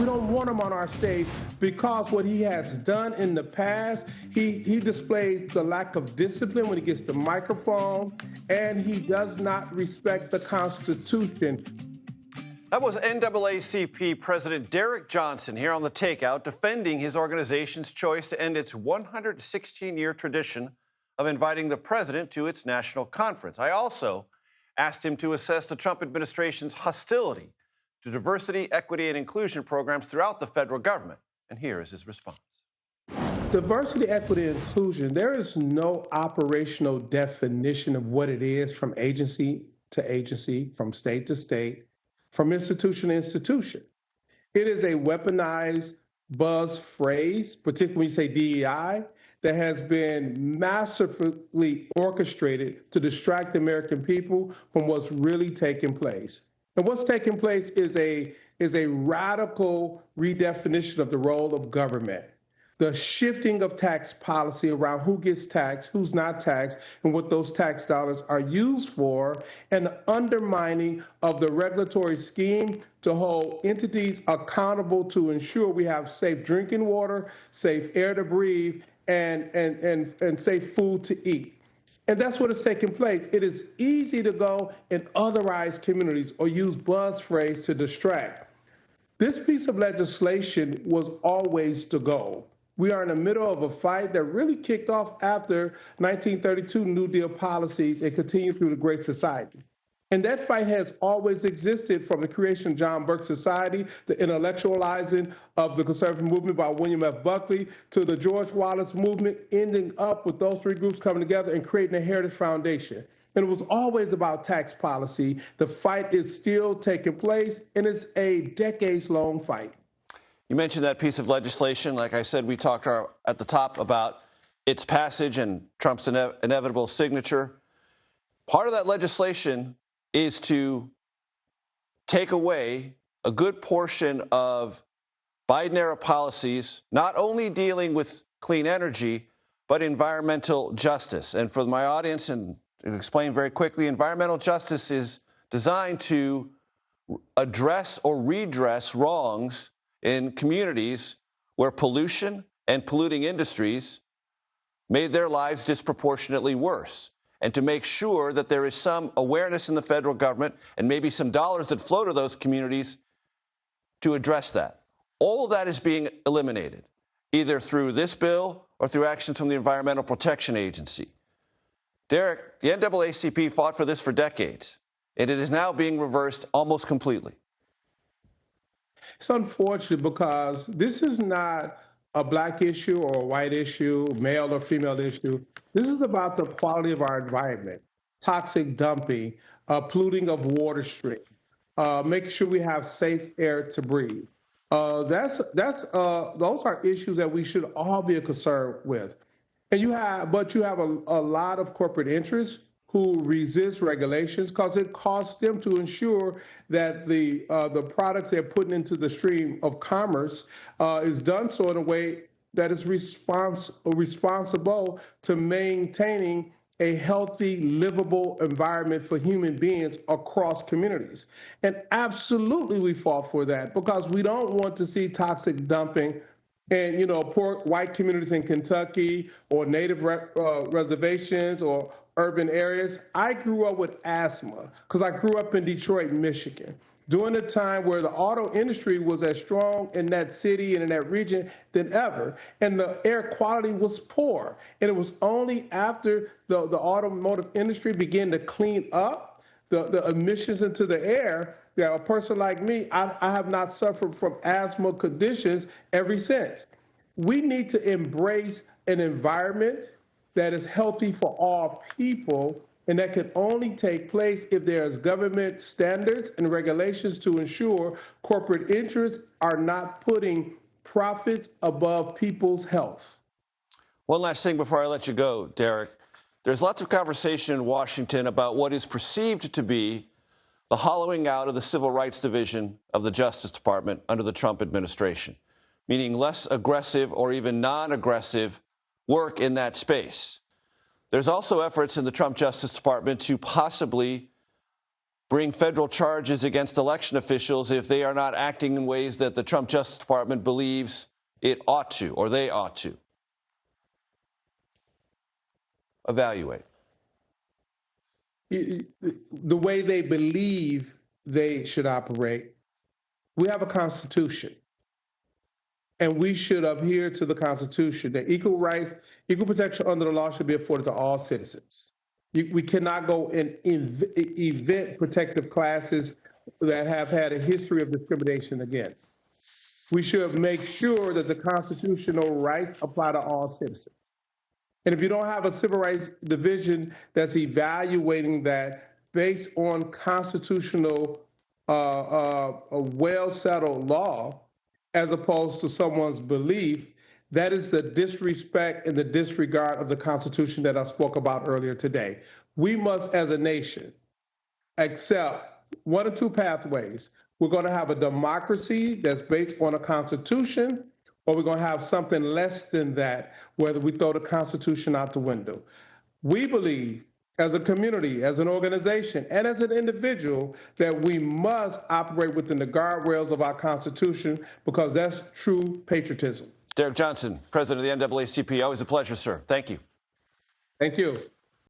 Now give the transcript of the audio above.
We don't want him on our stage because what he has done in the past, he displays the lack of discipline when he gets the microphone, and he does not respect the Constitution. That was NAACP President Derrick Johnson here on The Takeout, defending his organization's choice to end its 116-year tradition of inviting the president to its national conference. I also asked him to assess the Trump administration's hostility to diversity, equity, and inclusion programs throughout the federal government. And here is his response. Diversity, equity, and inclusion, there is no operational definition of what it is from agency to agency, from state to state, from institution to institution. It is a weaponized buzz phrase, particularly when you say DEI, that has been masterfully orchestrated to distract the American people from what's really taking place. And what's taking place is a radical redefinition of the role of government. The shifting of tax policy around who gets taxed, who's not taxed, and what those tax dollars are used for, and the undermining of the regulatory scheme to hold entities accountable to ensure we have safe drinking water, safe air to breathe, and safe food to eat. And that's what is taking place. It is easy to go and otherize communities or use buzz phrase to distract. This piece of legislation was always the goal. We are in the middle of a fight that really kicked off after 1932 New Deal policies and continued through the Great Society. And that fight has always existed from the creation of John Burke Society, the intellectualizing of the conservative movement by William F. Buckley, to the George Wallace movement, ending up with those three groups coming together and creating a heritage foundation. And it was always about tax policy. The fight is still taking place, and it's a decades-long fight. You mentioned that piece of legislation. Like I said, we talked at the top about its passage and Trump's inevitable signature. Part of that legislation is to take away a good portion of Biden-era policies, not only dealing with clean energy, but environmental justice. And for my audience, and to explain very quickly, environmental justice is designed to address or redress wrongs in communities where pollution and polluting industries made their lives disproportionately worse, and to make sure that there is some awareness in the federal government and maybe some dollars that flow to those communities to address that. All of that is being eliminated, either through this bill or through actions from the Environmental Protection Agency. Derrick, the NAACP fought for this for decades, and it is now being reversed almost completely. It's unfortunate because this is not a black issue or a white issue, male or female issue. This is about the quality of our environment, toxic dumping, polluting of water stream, making sure we have safe air to breathe. Those are issues that we should all be concerned with. And you have a lot of corporate interests who resist regulations because it costs them to ensure that the products they're putting into the stream of commerce is done so in a way that is responsible to maintaining a healthy, livable environment for human beings across communities. And absolutely we fought for that because we don't want to see toxic dumping in, poor white communities in Kentucky or native reservations or urban areas. I grew up with asthma because I grew up in Detroit, Michigan, during a time where the auto industry was as strong in that city and in that region than ever, and the air quality was poor. And it was only after the automotive industry began to clean up the emissions into the air that a person like me, I have not suffered from asthma conditions ever since. We need to embrace an environment that is healthy for all people, and that can only take place if there's government standards and regulations to ensure corporate interests are not putting profits above people's health. One last thing before I let you go, Derrick. There's lots of conversation in Washington about what is perceived to be the hollowing out of the Civil Rights Division of the Justice Department under the Trump administration, meaning less aggressive or even non-aggressive work in that space. There's also efforts in the Trump Justice Department to possibly bring federal charges against election officials if they are not acting in ways that the Trump Justice Department believes it ought to, or they ought to. Evaluate. The way they believe they should operate. We have a Constitution, and we should adhere to the Constitution. That equal rights, equal protection under the law should be afforded to all citizens. We cannot go and event protective classes that have had a history of discrimination against. We should make sure that the constitutional rights apply to all citizens. And if you don't have a civil rights division that's evaluating that based on constitutional, a well-settled law, as opposed to someone's belief, that is the disrespect and the disregard of the Constitution that I spoke about earlier today. We must, as a nation, accept one or two pathways. We're going to have a democracy that's based on a Constitution, or we're going to have something less than that, whether we throw the Constitution out the window. We believe, as a community, as an organization, and as an individual, that we must operate within the guardrails of our Constitution, because that's true patriotism. Derrick Johnson, president of the NAACP. Always a pleasure, sir. Thank you. Thank you.